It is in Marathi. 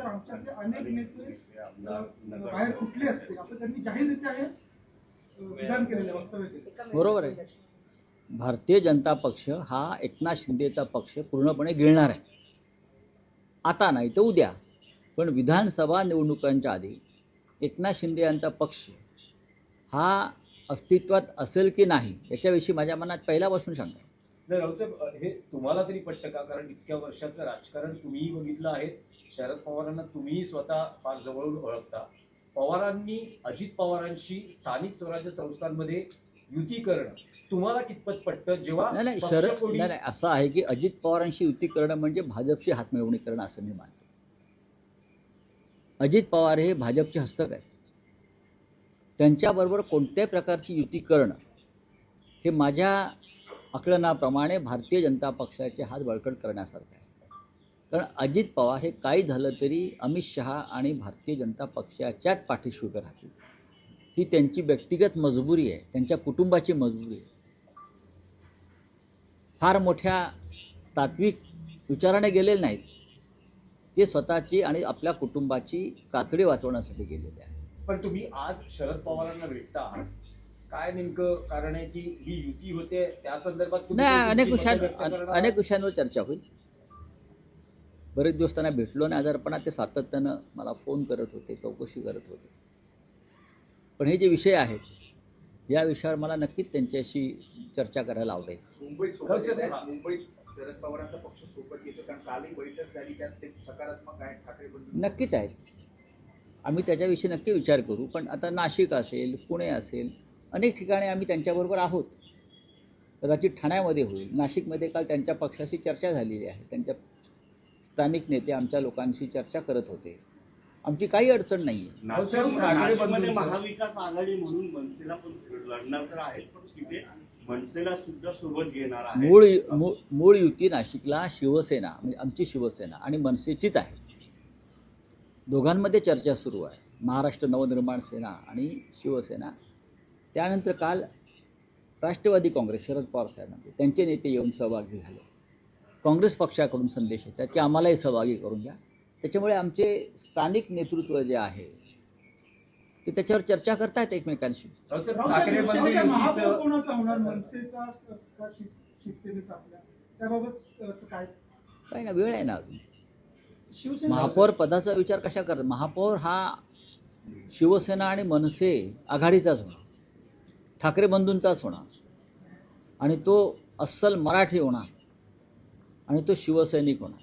राज्यातले अनेक नेते बाहेर फुटले असते असं त्यांनी जाहीररित्या हे विधान केलेलं आहे, वक्तव्य केलं. बरोबर आहे. भारतीय जनता पक्ष हा एकनाथ शिंदेचा पक्ष पूर्णपणे गिळणार आहे. आता नाही तर उद्या, पण विधानसभा निवडणुकांच्या आधी एकनाथ शिंदे यांचा पक्ष हा अस्तित्वात असेल की नाही याच्याविषयी माझ्या मनात पहिल्यापासून शंका आहे. नाही राऊतसाहेब, हे तुम्हाला तरी पटतं का? कारण इतक्या वर्षाचं राजकारण तुम्हीही बघितलं आहे. शरद पवारांना तुम्हीही स्वतः फार जवळून ओळखता. पवारांनी अजित पवारांशी स्थानिक स्वराज्य संस्थांमध्ये युती करणं तुम्हाला कितपत पटतं? जेव्हा नाही, असं आहे की अजित पवारांशी युती करणं म्हणजे भाजपशी हातमिळवणी करणं असं मी मानतो. अजित पवार हे भाजपचे हस्तक आहेत. त्यांच्याबरोबर कोणत्याही प्रकारची युती करणं हे माझ्या आकलनाप्रमाणे भारतीय जनता पक्षाचे हात बळकट करण्यासारखं आहे. कारण अजित पवार हे काही झालं तरी अमित शहा आणि भारतीय जनता पक्षाच्याच पाठीशी उभे राहतील. ही त्यांची व्यक्तिगत मजबुरी आहे, त्यांच्या कुटुंबाची मजबुरी आहे. फार मोठ्या तात्विक विचाराने गेलेले नाहीत. ते स्वतःची आणि आपल्या कुटुंबाची कातडी वाचवण्यासाठी गेलेले आहे. पण तुम्ही आज शरद पवारांना भेटता, काय नेमकं कारण आहे की ही युती होते त्या संदर्भात? नाही, अनेक विषयांवर चर्चा होईल. बरेच दिवस त्यांना भेटलो नाही आजारपणात. ते सातत्यानं मला फोन करत होते, चौकशी करत होते. पण हे जे विषय आहेत या विषयावर मला नक्कीच त्यांच्याशी चर्चा करायला आवडेल. मुंबईत शरद पवारांचा पक्ष सोबत येतो, कारण कालही बैठक झाली, त्यात ते सकारात्मक आहे. ठाकरे बंधू नक्कीच आहेत. आम्ही त्याच्याविषयी नक्की विचार करू. पण आता नाशिक असेल, पुणे असेल, अनेक ठिकाणी आम्ही त्यांच्याबरोबर आहोत. कदाचित ठाण्यामध्ये होईल. नाशिकमध्ये काल त्यांच्या पक्षाशी चर्चा झालेली आहे. त्यांच्या स्थानिक नेते आमच्या लोकांशी चर्चा करत होते. आमची काही अडचण नाही आहे. महाविकास आघाडी म्हणून मनसेला पण लढणार तर आहेत, पण तिथे मनसेला सुद्धा सोबत घेणार आहे. मूळ युती नाशिकला शिवसेना म्हणजे आमची शिवसेना आणि मनसेचीच आहे. दोघांमध्ये चर्चा सुरू आहे. महाराष्ट्र नवनिर्माण सेना आणि शिवसेना. त्यानंतर काल राष्ट्रवादी काँग्रेस शरद पवार साहेबांचे त्यांचे नेते येऊन सहभागी झाले. काँग्रेस पक्षाकडून संदेश येतात की आम्हालाही सहभागी करून घ्या. त्याच्यामुळे आमचे स्थानिक नेतृत्व जे आहे ते त्याच्यावर चर्चा करतायत एकमेकांशी. महापौर कोणाचा होणार, मनसेचा का शिवसेनेचा? आपल्या त्याबाबत काय काही ना, वेळ आहे ना अजून. महापौर पदाचा विचार कशा करतात? महापौर हा शिवसेना आणि मनसे आघाडीचाच होणार, ठाकरे बंधूंचाच होणार. आणि तो अस्सल मराठी होणार आणि तो शिवसैनिक होणार.